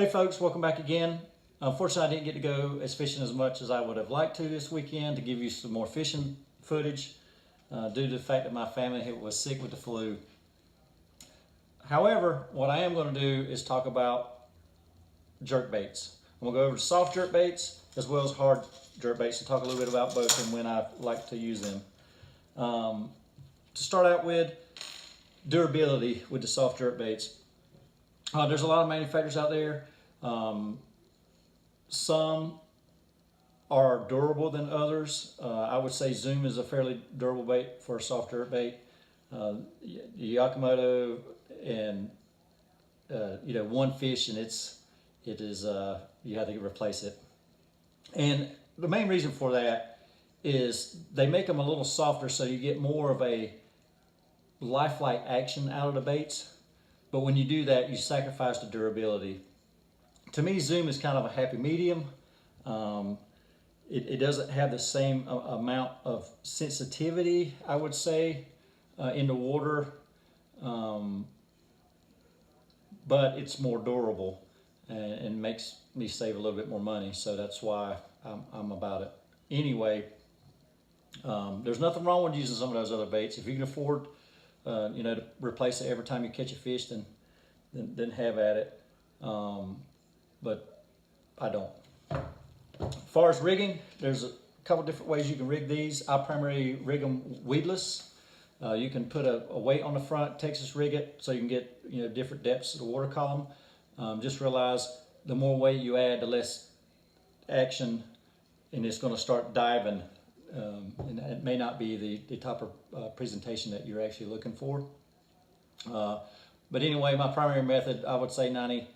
Hey folks, welcome back again. Unfortunately, I didn't get to go as fishing as much as I would have liked to this weekend to give you some more fishing footage due to the fact that my family was sick with the flu. However, what I am going to do is talk about jerkbaits. I'm going to go over soft jerkbaits as well as hard jerkbaits and talk a little bit about both and when I like to use them. To start out with, durability with the soft jerkbaits. There's a lot of manufacturers out there. Some are durable than others. I would say Zoom is a fairly durable bait for a soft jerkbait. Yakamoto and one fish and it is you have to replace it. And the main reason for that is they make them a little softer so you get more of a lifelike action out of the baits. But when you do that, you sacrifice the durability. To me, Zoom is kind of a happy medium. It doesn't have the same amount of sensitivity, I would say, in the water, but it's more durable and makes me save a little bit more money. So that's why I'm about it. Anyway, there's nothing wrong with using some of those other baits. If you can afford to replace it every time you catch a fish, then have at it. But I don't. As far as rigging, there's a couple different ways you can rig these. I primarily rig them weedless. You can put a weight on the front, Texas rig it, so you can get different depths of the water column. Just realize the more weight you add, the less action, and it's going to start diving. And it may not be the type of presentation that you're actually looking for. But anyway, my primary method, I would say 90%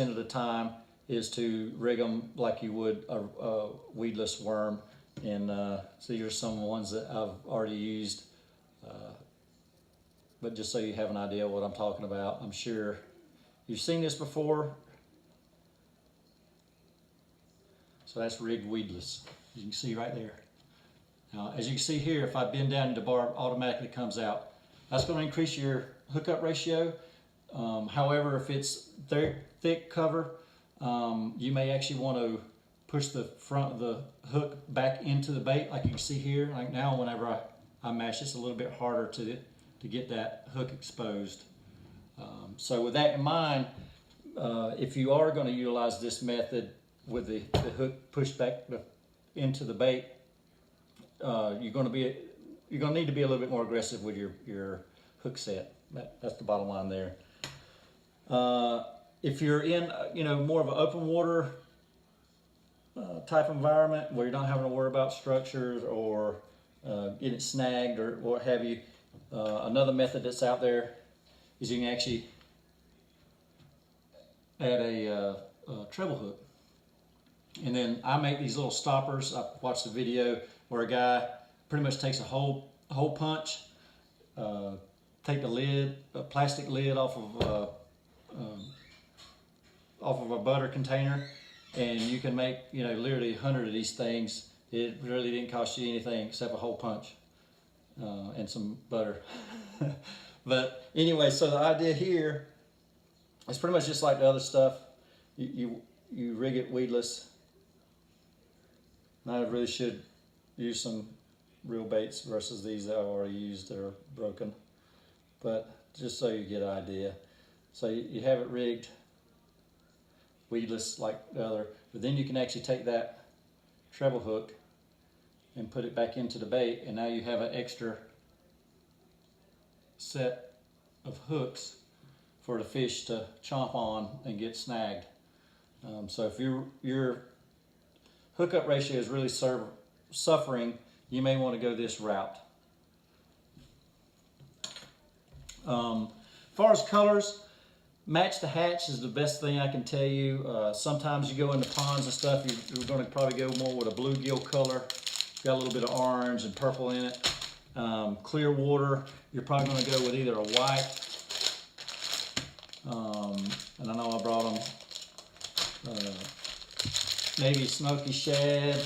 of the time, is to rig them like you would a weedless worm. And so here's some ones that I've already used. But just so you have an idea of what I'm talking about, I'm sure you've seen this before. So that's rigged weedless, you can see right there. Now, as you can see here, if I bend down, the bar automatically comes out. That's going to increase your hookup ratio. However, if it's thick cover, you may actually want to push the front of the hook back into the bait, like you can see here. Like now, whenever I mash, it's a little bit harder to get that hook exposed. So with that in mind, if you are going to utilize this method with the hook pushed back into the bait, you're going to need to be a little bit more aggressive with your hook set. That's the bottom line there. If you're in more of an open water type environment where you're not having to worry about structures or getting snagged or what have you, another method that's out there is you can actually add a treble hook. And then I make these little stoppers. I watched the video where a guy pretty much takes a hole punch, take the lid, a plastic lid off of a butter container, and you can make literally 100 of these things. It really didn't cost you anything except a hole punch and some butter. But anyway, so the idea here is pretty much just like the other stuff. You rig it weedless. Now I really should use some real baits versus these that I've already used that are broken. But just so you get an idea. So you have it rigged weedless like the other, but then you can actually take that treble hook and put it back into the bait, and now you have an extra set of hooks for the fish to chomp on and get snagged. So if your hookup ratio is really suffering, you may want to go this route. As far as colors, match to hatch is the best thing I can tell you. Sometimes you go into ponds and stuff, you're going to probably go more with a bluegill color. Got a little bit of orange and purple in it. Clear water, you're probably going to go with either a white, and I know I brought them, maybe smoky shad,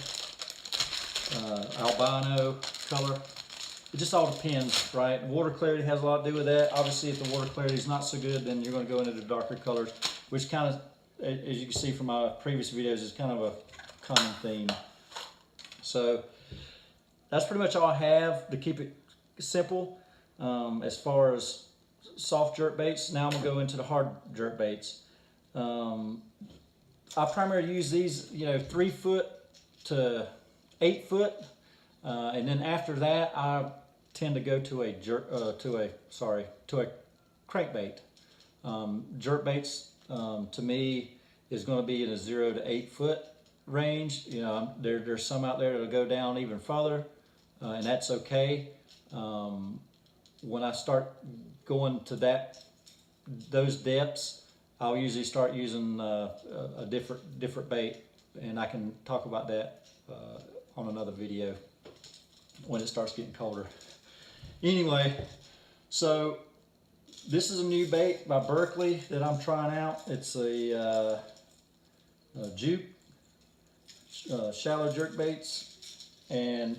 albino color. It just all depends, right? Water clarity has a lot to do with that. Obviously, if the water clarity is not so good, then you're going to go into the darker colors, which kind of as you can see from my previous videos, is kind of a common theme. So that's pretty much all I have to keep it simple. As far as soft jerk baits, now I'm gonna go into the hard jerk baits. I primarily use these, 3 foot to 8 foot, and then after that, I tend to go to a crankbait. Jerk baits to me is going to be in a 0 to 8 foot range. There's some out there that'll go down even further, and that's okay. When I start going to those depths, I'll usually start using a different bait, and I can talk about that on another video when it starts getting colder. Anyway, so this is a new bait by Berkeley that I'm trying out. It's a juke, shallow jerk baits, and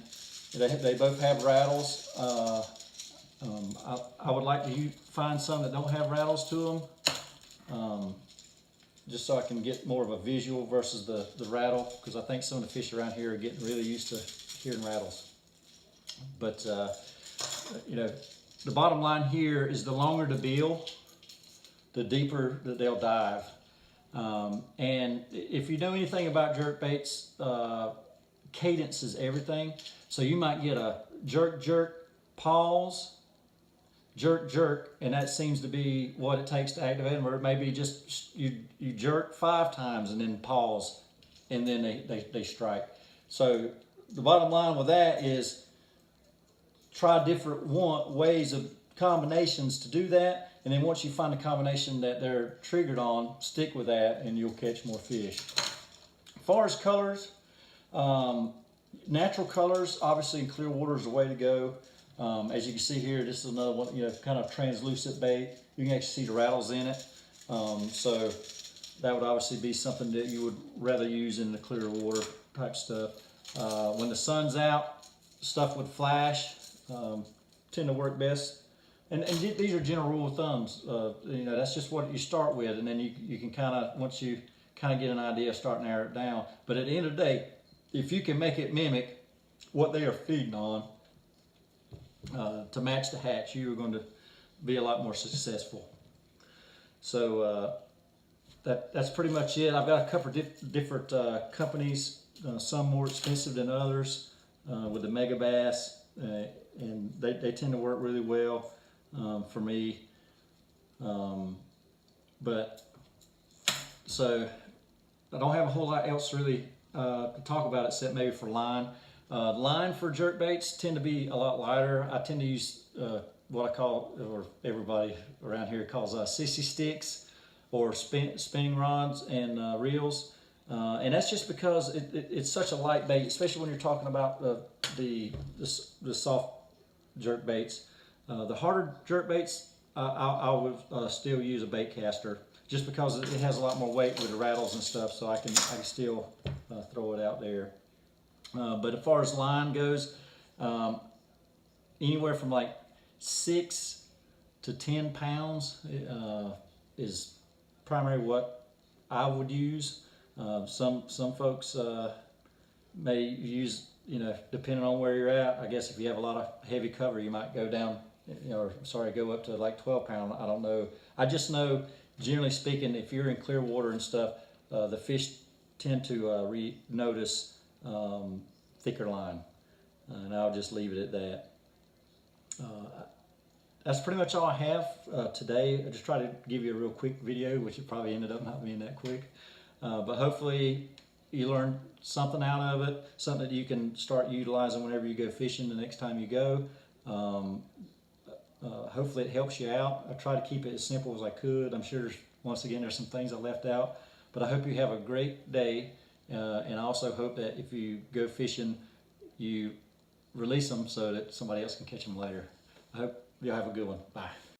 they both have rattles. I would like to find some that don't have rattles to them, just so I can get more of a visual versus the rattle, because I think some of the fish around here are getting really used to hearing rattles. But the bottom line here is the longer the bill, the deeper that they'll dive. And if you know anything about jerk baits, cadence is everything. So you might get a jerk, jerk, pause, jerk, jerk, and that seems to be what it takes to activate them. Or maybe just you jerk 5 times and then pause, and then they strike. So the bottom line with that is try different ways of combinations to do that, and then once you find the combination that they're triggered on, stick with that and you'll catch more fish. As far as colors, natural colors, obviously in clear water is the way to go. As you can see here, this is another one, kind of translucent bait. You can actually see the rattles in it. So that would obviously be something that you would rather use in the clear water type stuff. When the sun's out, stuff would flash, tend to work best. And these are general rule of thumbs. That's just what you start with, and then you can kind of, once you kind of get an idea, start narrow it down. But at the end of the day, if you can make it mimic what they are feeding on to match the hatch, you are going to be a lot more successful. So that's pretty much it. I've got a couple of different companies, some more expensive than others, with the Mega Bass, and they tend to work really well for me. So I don't have a whole lot else really to talk about except maybe for line. Line for jerk baits tend to be a lot lighter. I tend to use what I call, or everybody around here calls, sissy sticks or spinning rods and reels. And that's just because it's such a light bait, especially when you're talking about the soft jerk baits. The harder jerk baits, I would still use a bait caster, just because it has a lot more weight with the rattles and stuff, so I can still throw it out there. But as far as line goes, anywhere from like 6 to 10 pounds is primarily what I would use. Some folks may use, depending on where you're at. I guess if you have a lot of heavy cover, you might go down, go up to like 12 pound. I don't know. I just know, generally speaking, if you're in clear water and stuff, the fish tend to notice thicker line, and I'll just leave it at that. That's pretty much all I have today. I just tried to give you a real quick video, which it probably ended up not being that quick. But hopefully you learned something out of it, something that you can start utilizing whenever you go fishing the next time you go. Hopefully it helps you out. I try to keep it as simple as I could. I'm sure, once again, there's some things I left out. But I hope you have a great day. And I also hope that if you go fishing, you release them so that somebody else can catch them later. I hope you'll have a good one. Bye.